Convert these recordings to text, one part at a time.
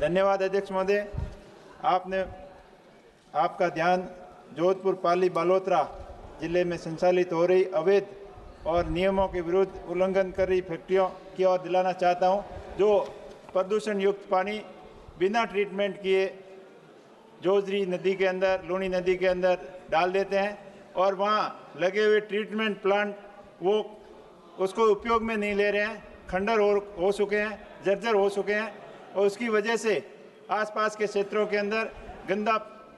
धन्यवाद अध्यक्ष महोदय। आपका ध्यान जोधपुर पाली बालोतरा जिले में संचालित हो रही अवैध और नियमों के विरुद्ध उल्लंघन कर रही फैक्ट्रियों की ओर दिलाना चाहता हूं, जो प्रदूषण युक्त पानी बिना ट्रीटमेंट किए जोजरी नदी के अंदर, लूणी नदी के अंदर डाल देते हैं और वहाँ लगे हुए ट्रीटमेंट प्लांट वो उसको उपयोग में नहीं ले रहे हैं, खंडर हो चुके हैं, जर्जर हो चुके हैं और उसकी वजह से आसपास के क्षेत्रों के अंदर गंदा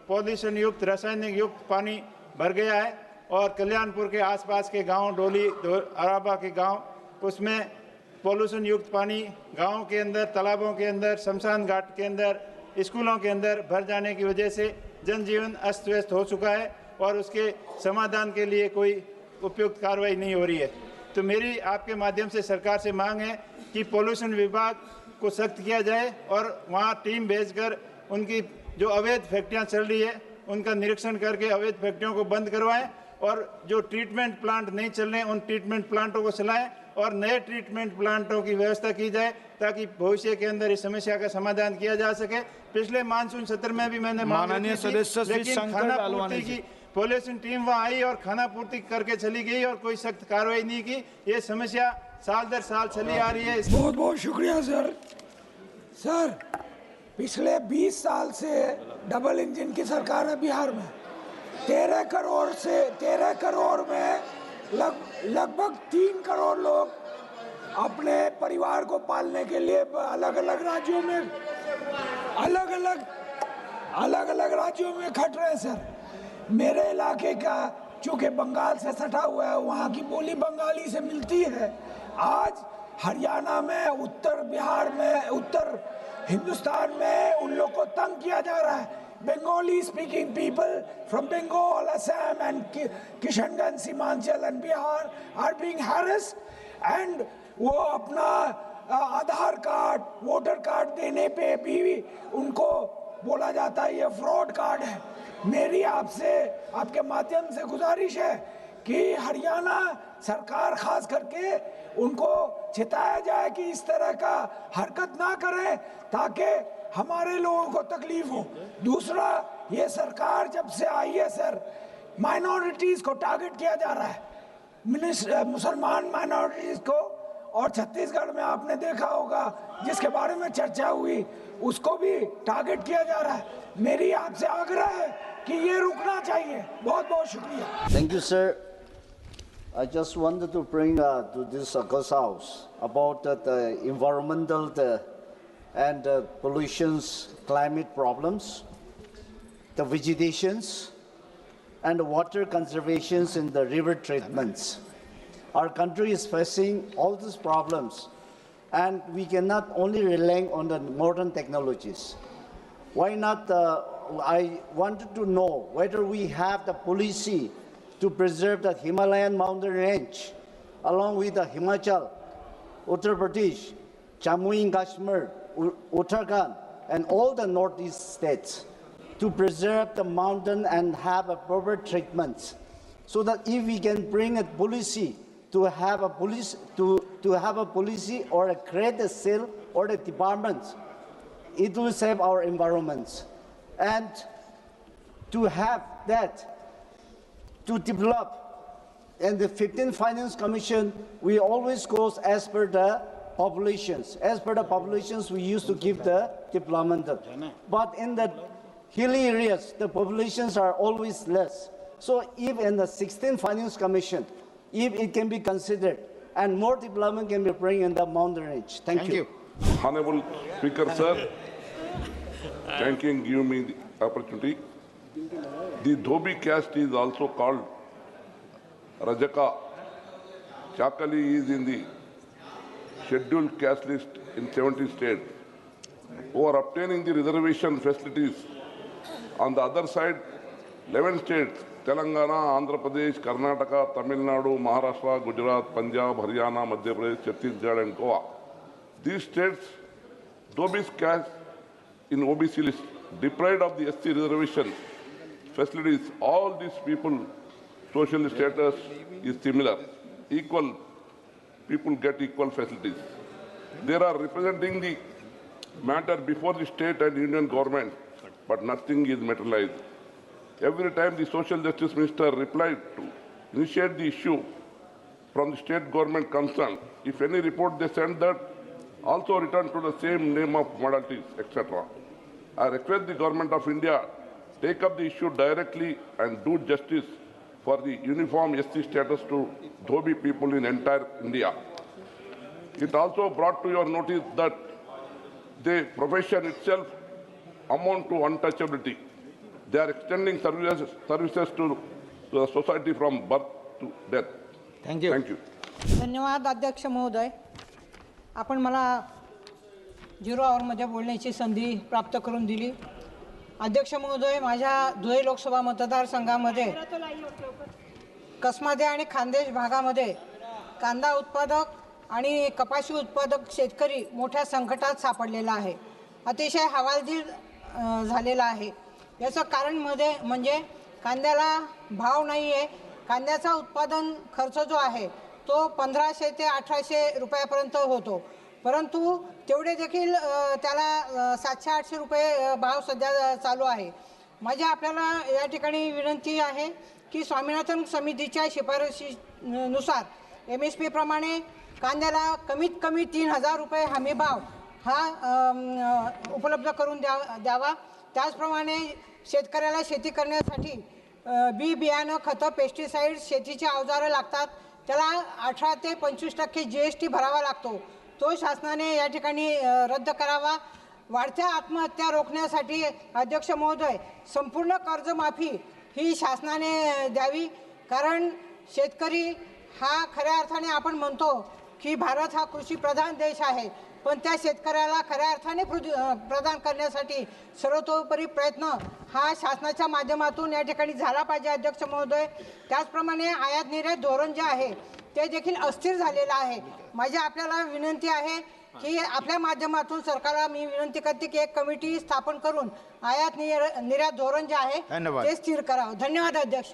पॉल्यूशन युक्त, रासायनिक युक्त पानी भर गया है और कल्याणपुर के आसपास के गांव, डोली अराबा के गांव, उसमें पॉल्यूशन युक्त पानी गांवों के अंदर, तालाबों के अंदर, शमशान घाट के अंदर, स्कूलों के अंदर भर जाने की वजह से जनजीवन अस्त व्यस्त हो चुका है और उसके समाधान के लिए कोई उपयुक्त कार्रवाई नहीं हो रही है। तो मेरी आपके माध्यम से सरकार से मांग है कि पॉल्यूशन विभाग को सख्त किया जाए और वहाँ टीम भेजकर उनकी जो अवैध फैक्ट्रियाँ चल रही है उनका निरीक्षण करके अवैध फैक्ट्रियों को बंद करवाएं और जो ट्रीटमेंट प्लांट नहीं चल रहे हैं उन ट्रीटमेंट प्लांटों को चलाएं और नए ट्रीटमेंट प्लांटों की व्यवस्था की जाए ताकि भविष्य के अंदर इस समस्या का समाधान किया जा सके। पिछले मानसून सत्र में भी मैंने माननीय सदस्य श्री शंकर लालवानी की पॉल्यूशन टीम वहाँ आई और खाना पूर्ति करके चली गई और कोई सख्त कार्रवाई नहीं की। ये समस्या साल दर साल चली आ रही है। बहुत बहुत शुक्रिया सर। पिछले 20 साल से डबल इंजन की सरकार है बिहार में। 13 करोड़ में लगभग 3 करोड़ लोग अपने परिवार को पालने के लिए अलग अलग राज्यों में खट रहे हैं सर। मेरे इलाके का चूँकि बंगाल से सटा हुआ है, वहाँ की बोली बंगाली से मिलती है। आज हरियाणा में, उत्तर बिहार में, उत्तर हिंदुस्तान में उन लोग को तंग किया जा रहा है। Bengali speaking people from Bengal, Assam and Kishanganj, Simachal and Bihar are being harassed and वो अपना आधार कार्ड, वोटर कार्ड देने पे भी उनको बोला जाता है ये फ्रॉड कार्ड है। मेरी आपसे, आपके माध्यम से गुजारिश है कि हरियाणा सरकार खास करके उनको चिताया जाए कि इस तरह का हरकत ना करें ताकि हमारे लोगों को तकलीफ हो। दूसरा, ये सरकार जब से आई है सर, माइनॉरिटीज़ को टारगेट किया जा रहा है, मुसलमान माइनॉरिटीज़ को, और छत्तीसगढ़ में आपने देखा होगा जिसके बारे में चर्चा हुई, उसको भी टारगेट किया जा रहा है। मेरी आपसे आग्रह है कि ये रुकना चाहिए। बहुत बहुत शुक्रिया। Thank you, sir. I just wanted to bring to this August House about the environmental and pollutions, climate problems, the vegetations, and water conservations in the river treatments. Our country is facing all these problems, and we cannot only rely on the modern technologies. Why not? I wanted to know whether we have the policy to preserve the Himalayan mountain range, along with the Himachal, Uttar Pradesh, Jammu and Kashmir, Uttarakhand, and all the northeast states, to preserve the mountain and have a proper treatment, so that if we can bring a policy to have a policy or create a cell or a department, it will save our environments. And to have that, to develop, and the 15th Finance Commission, we always goes as per the populations. As per the populations, we used to give the development. But in the hilly areas, the populations are always less. So if in the 16th Finance Commission, if it can be considered, and more development can be bring in the mountain range. Thank you. Honorable Speaker, sir, thank you for giving me the opportunity. The Dhobi caste is also called Rajaka. Chakali is in the scheduled caste list in 70 states, who are obtaining the reservation facilities. On the other side, 11 states, Telangana, Andhra Pradesh, Karnataka, Tamil Nadu, Maharashtra, Gujarat, Punjab, Haryana, Madhya Pradesh, Chhattisgarh and Goa. These states, Dhobi's caste in OBC list, deprived of the SC reservation facilities. All these people, social status is similar. Equal, people get equal facilities. They are representing the matter before the state and union government, but nothing is materialized. Every time the social justice minister replied to initiate the issue from the state government concerned, if any report they send that, also return to the same name of modalities, etc. I request the government of India take up the issue directly and do justice for the uniform SC status to Dhobi people in entire India. It also brought to your notice that the profession itself amount to untouchability. They are extending services to the society from birth to death. Thank you. Thank you. धन्यवाद अध्यक्ष महोदय. आपण मला 0 आवरमध्ये बोलण्याची संधी प्राप्त करून दिली. अध्यक्ष महोदय, माझ्या धुळे लोकसभा मतदारसंघामध्ये कसमादे आणि खान्देश भागामध्ये कांदा उत्पादक आणि कपाशी उत्पादक शेतकरी मोठ्या संकटात सापडलेला आहे. अतिशय हवालदिल झालेला आहे. याचं कारण म्हणजे कांद्याला भाव नाही आहे. कांद्याचा उत्पादन खर्च जो आहे तो 1500 ते 1800 रुपयापर्यंत होतो, परंतु तेवढे देखील त्याला 700-800 रुपये भाव सध्या चालू आहे. माझी आपल्याला या ठिकाणी विनंती आहे की स्वामीनाथन समितीच्या शिफारशीनुसार MSP प्रमाणे कांद्याला कमीत कमी 3000 रुपये हमी भाव हा उपलब्ध करून द्यावा. त्याचप्रमाणे शेतकऱ्याला शेती करण्यासाठी बी बियाणं, खतं, पेस्टिसाइड्स, शेतीची अवजारं लागतात, त्याला 18 ते 25% GST भरावा लागतो. तो शासनाने या ठिकाणी रद्द करावा. वाढत्या आत्महत्या रोखण्यासाठी अध्यक्ष महोदय संपूर्ण कर्जमाफी ही शासनाने द्यावी. कारण शेतकरी हा खऱ्या अर्थाने आपण म्हणतो की भारत हा कृषीप्रधान देश आहे, पण त्या शेतकऱ्याला खऱ्या अर्थाने प्रदान करण्यासाठी सर्वतोपरी प्रयत्न हा शासनाच्या माध्यमातून या ठिकाणी झाला पाहिजे अध्यक्ष महोदय. त्याचप्रमाणे आयात निर्यात धोरण जे आहे ते देखील अस्थिर झालेलं आहे. माझी आपल्याला विनंती आहे की आपल्या माध्यमातून सरकारला मी विनंती करते की एक कमिटी स्थापन करून आयात निर्यात धोरण जे आहे ते स्थिर करावं. धन्यवाद अध्यक्ष.